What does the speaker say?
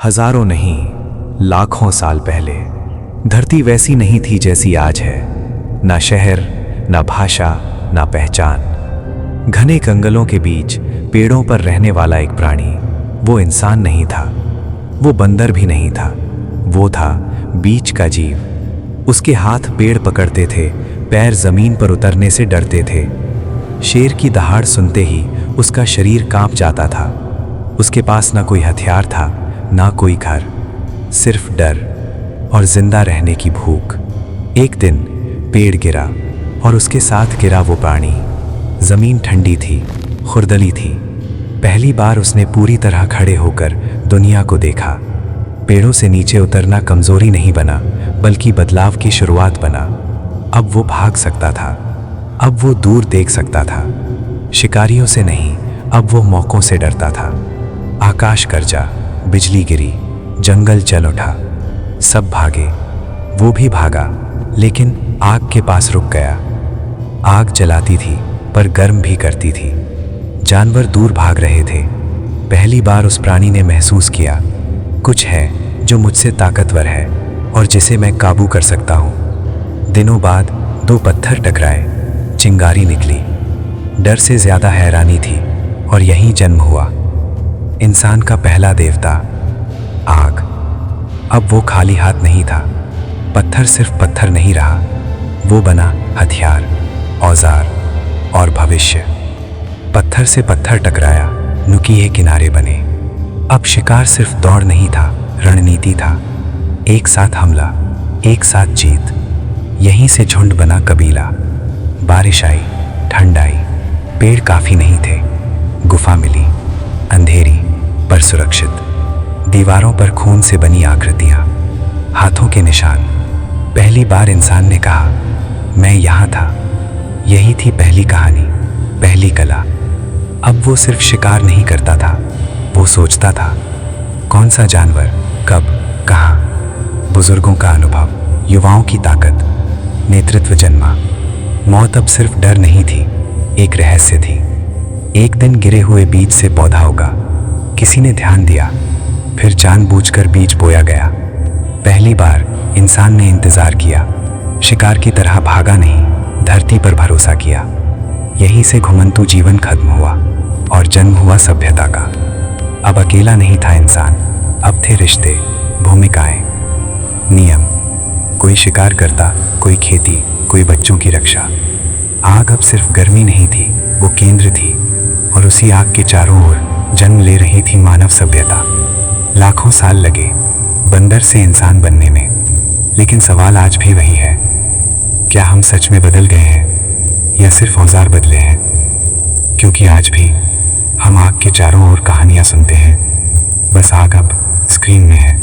हजारों नहीं, लाखों साल पहले धरती वैसी नहीं थी जैसी आज है। ना शहर, ना भाषा, ना पहचान। घने जंगलों के बीच पेड़ों पर रहने वाला एक प्राणी। वो इंसान नहीं था, वो बंदर भी नहीं था, वो था बीच का जीव। उसके हाथ पेड़ पकड़ते थे, पैर जमीन पर उतरने से डरते थे। शेर की दहाड़ सुनते ही उसका शरीर कांप जाता था। उसके पास ना कोई हथियार था, ना कोई घर, सिर्फ डर और जिंदा रहने की भूख। एक दिन पेड़ गिरा और उसके साथ गिरा वो प्राणी। जमीन ठंडी थी, खुरदली थी। पहली बार उसने पूरी तरह खड़े होकर दुनिया को देखा। पेड़ों से नीचे उतरना कमजोरी नहीं बना, बल्कि बदलाव की शुरुआत बना। अब वो भाग सकता था, अब वो दूर देख सकता था। शिकारियों से नहीं, अब वो मौकों से डरता था। आकाश गरजा, बिजली गिरी, जंगल जल उठा, सब भागे। वो भी भागा, लेकिन आग के पास रुक गया। आग जलाती थी पर गर्म भी करती थी। जानवर दूर भाग रहे थे। पहली बार उस प्राणी ने महसूस किया, कुछ है जो मुझसे ताकतवर है और जिसे मैं काबू कर सकता हूँ। दिनों बाद दो पत्थर टकराए, चिंगारी निकली। डर से ज्यादा हैरानी थी और यहीं जन्म हुआ इंसान का पहला देवता, आग। अब वो खाली हाथ नहीं था। पत्थर सिर्फ पत्थर नहीं रहा, वो बना हथियार, औजार और भविष्य। पत्थर से पत्थर टकराया, नुकीले किनारे बने। अब शिकार सिर्फ दौड़ नहीं था, रणनीति था। एक साथ हमला, एक साथ जीत। यहीं से झुंड बना कबीला। बारिश आई, ठंड आई, पेड़ काफी नहीं थे। गुफा मिली, अंधेरी पर सुरक्षित। दीवारों पर खून से बनी आकृतियां, हाथों के निशान। पहली बार इंसान ने कहा, मैं यहाँ था। यही थी पहली कहानी, पहली कला। अब वो सिर्फ शिकार नहीं करता था, वो सोचता था, कौन सा जानवर, कब, कहाँ। बुजुर्गों का अनुभव, युवाओं की ताकत, नेतृत्व जन्मा। मौत अब सिर्फ डर नहीं थी, एक रहस्य थी। एक दिन गिरे हुए बीज से पौधा उगा। किसी ने ध्यान दिया, फिर जानबूझकर बीज बोया गया। पहली बार इंसान ने इंतजार किया, शिकार की तरह भागा नहीं, धरती पर भरोसा किया। यहीं से घुमंतू जीवन खत्म हुआ और जन्म हुआ सभ्यता का। अब अकेला नहीं था इंसान, अब थे रिश्ते, भूमिकाएं, नियम। कोई शिकार करता, कोई खेती, कोई बच्चों की रक्षा। आग अब सिर्फ गर्मी नहीं थी, वो केंद्र थी। और उसी आग के चारों ओर जन्म ले रही थी मानव सभ्यता। लाखों साल लगे बंदर से इंसान बनने में, लेकिन सवाल आज भी वही है, क्या हम सच में बदल गए हैं या सिर्फ औजार बदले हैं? क्योंकि आज भी हम आग के चारों ओर कहानियां सुनते हैं, बस आग अब स्क्रीन में है।